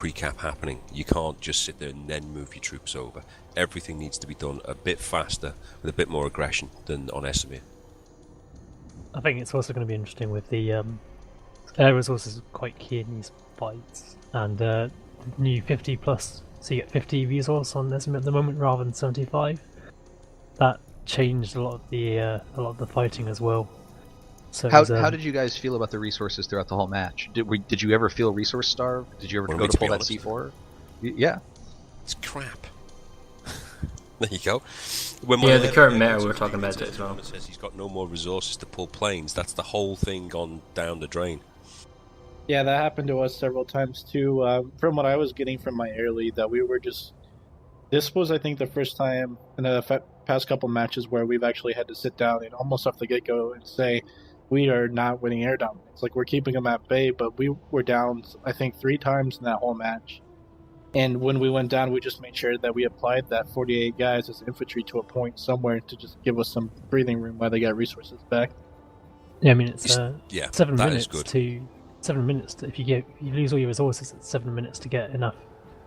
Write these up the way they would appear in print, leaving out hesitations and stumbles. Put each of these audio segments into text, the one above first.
pre-cap happening. You can't just sit there and then move your troops over. Everything needs to be done a bit faster with a bit more aggression than on Esamir. I think it's also going to be interesting with the air resources quite key in these fights, and new 50 plus, so you get 50 resource on Esamir at the moment rather than 75. That changed a lot of the fighting as well. So how did you guys feel about the resources throughout the whole match? Did you ever feel resource starved? Did you ever go to pull that C4? Yeah. It's crap. There you go. The current meta, we were talking about it as well. Says he's got no more resources to pull planes. That's the whole thing gone down the drain. Yeah, that happened to us several times too. From what I was getting from my air lead, that we were just... This was, I think, the first time in the past couple matches where we've actually had to sit down and almost off the get-go and say, we are not winning air dominance. Like, we're keeping them at bay, but we were down, I think, 3 times in that whole match. And when we went down, we just made sure that we applied that 48 guys as infantry to a point somewhere to just give us some breathing room while they got resources back. Yeah, I mean, it's 7 minutes good. to... 7 minutes to, if you lose all your resources, it's 7 minutes to get enough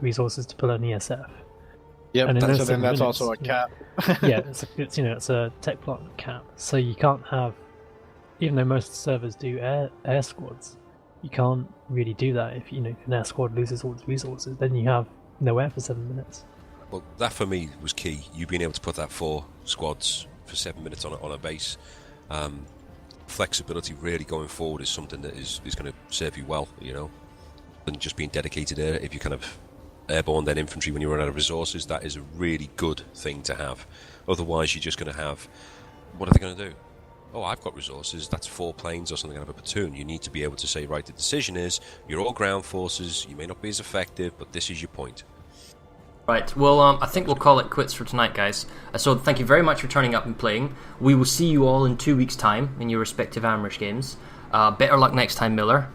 resources to pull an ESF. Yep, and so then that's also a cap. Yeah, it's a tech plant cap. So you can't have, even though most servers do air squads, you can't really do that if an air squad loses all its resources. Then you have no air for 7 minutes. Well, that for me was key. You being able to put that 4 squads for 7 minutes on a base. Flexibility really going forward is something that is going to serve you well, and just being dedicated air. If you kind of airborne then infantry when you run out of resources, that is a really good thing to have. Otherwise you're just going to have, what are they going to do? Oh, I've got resources, that's 4 planes or something out of a platoon. You need to be able to say, right, the decision is you're all ground forces, you may not be as effective, but this is your point. Right, well, I think we'll call it quits for tonight, guys. So thank you very much for turning up and playing. We will see you all in 2 weeks' time in your respective Amrish games. Better luck next time, Miller.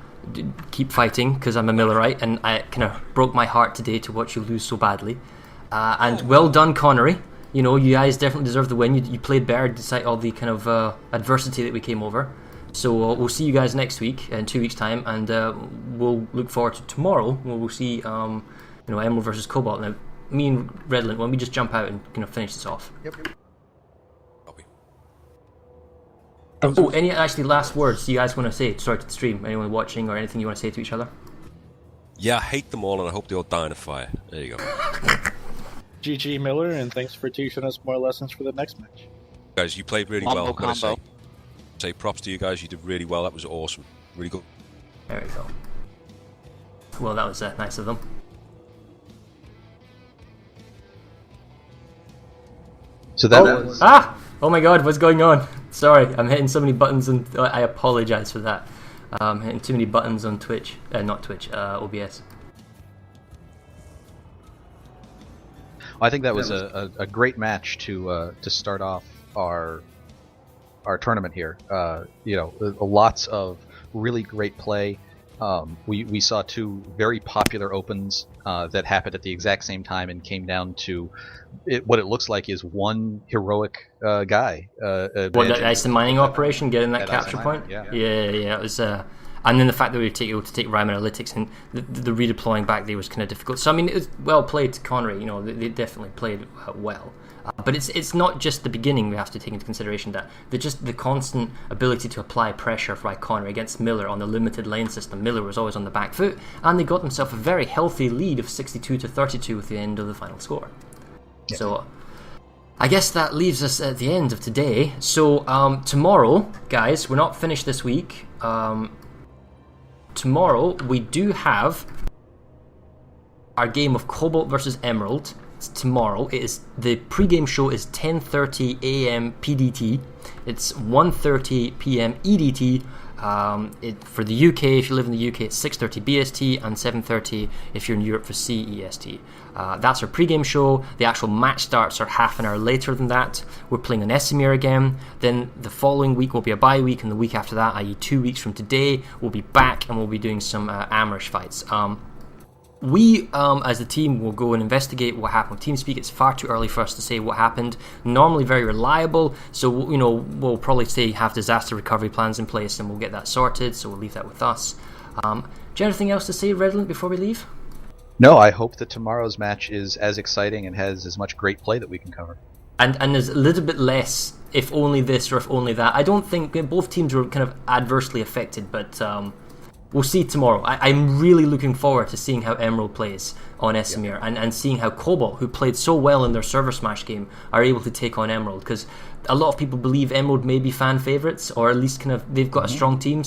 Keep fighting, because I'm a Millerite, and I kind of broke my heart today to watch you lose so badly. And well done, Connery. You guys definitely deserve the win. You played better despite all the kind of adversity that we came over. So we'll see you guys next week, in 2 weeks' time, and we'll look forward to tomorrow, where we'll see Emerald versus Cobalt. Now, me and Redland, why don't we just jump out and finish this off? Yep. Oh, any actually last words you guys want to say? Sorry to the stream. Anyone watching or anything you want to say to each other? Yeah, I hate them all and I hope they all die in a fire. There you go. GG Miller, and thanks for teaching us more lessons for the next match. Guys, you played really well. Combo. I've got to say props to you guys. You did really well. That was awesome. Really good. There we go. Well, that was nice of them. So that was... Oh my god, what's going on? Sorry, I'm hitting so many buttons, and I apologize for that. I'm hitting too many buttons on Twitch. Not Twitch, OBS. I think that was a great match to start off our tournament here. Lots of really great play. We saw 2 very popular opens that happened at the exact same time and came down to what it looks like is one heroic guy. That ice and mining operation, getting that capture point? Yeah. It was... and then the fact that we were able to take Rhyme Analytics and the redeploying back there was kind of difficult. So, I mean, it was well played to Connery. They definitely played well. But it's not just the beginning we have to take into consideration, that the constant ability to apply pressure by Connery against Miller on the limited lane system. Miller was always on the back foot, and they got themselves a very healthy lead of 62-32 with the end of the final score. Yeah. So I guess that leaves us at the end of today. So tomorrow, guys, we're not finished this week. Tomorrow we do have our game of Cobalt versus Emerald. It's tomorrow. It is the pre-game show is 10:30 a.m. PDT. It's 1:30 p.m. EDT. For the UK, if you live in the UK, it's 6:30 BST and 7:30 if you're in Europe for CEST. That's our pre-game show. The actual match starts are half an hour later than that. We're playing on Esamir again. Then the following week will be a bye week, and the week after that, i.e. 2 weeks from today, we'll be back and we'll be doing some Amrish fights. We, as a team, will go and investigate what happened with TeamSpeak. It's far too early for us to say what happened. Normally very reliable, so we'll probably have disaster recovery plans in place, and we'll get that sorted. So we'll leave that with us. Do you have anything else to say, Redland, before we leave? No, I hope that tomorrow's match is as exciting and has as much great play that we can cover. And there's a little bit less if only this or if only that. I don't think both teams were kind of adversely affected, but we'll see tomorrow. I'm really looking forward to seeing how Emerald plays on Esamir, and seeing how Cobalt, who played so well in their Server Smash game, are able to take on Emerald, because a lot of people believe Emerald may be fan favourites, or at least kind of they've got a strong team.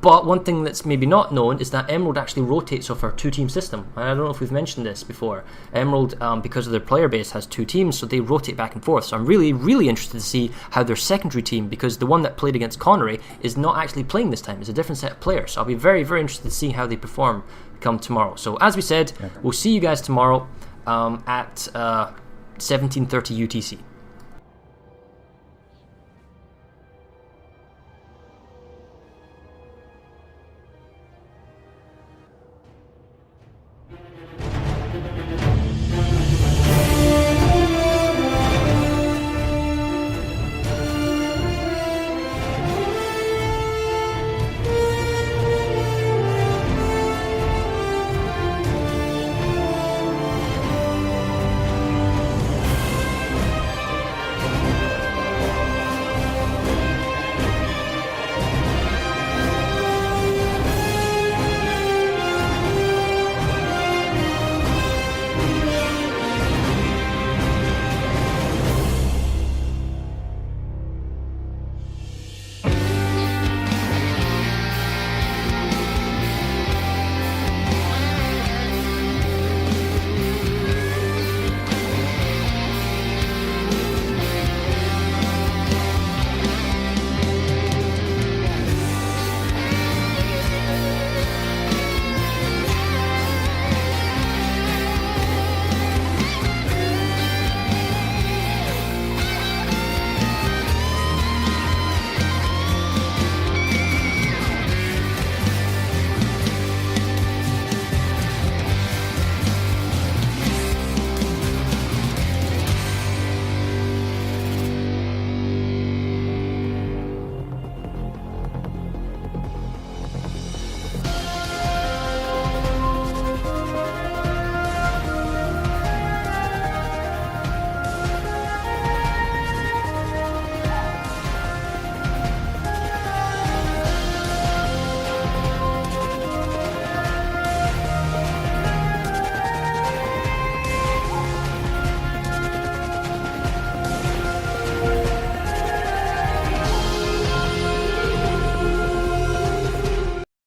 But one thing that's maybe not known is that Emerald actually rotates off our two-team system. And I don't know if we've mentioned this before. Emerald, because of their player base, has two teams, so they rotate back and forth. So I'm really, really interested to see how their secondary team, because the one that played against Connery is not actually playing this time. It's a different set of players. So I'll be very, very interested to see how they perform come tomorrow. So as we said, we'll see you guys tomorrow at 17:30 UTC.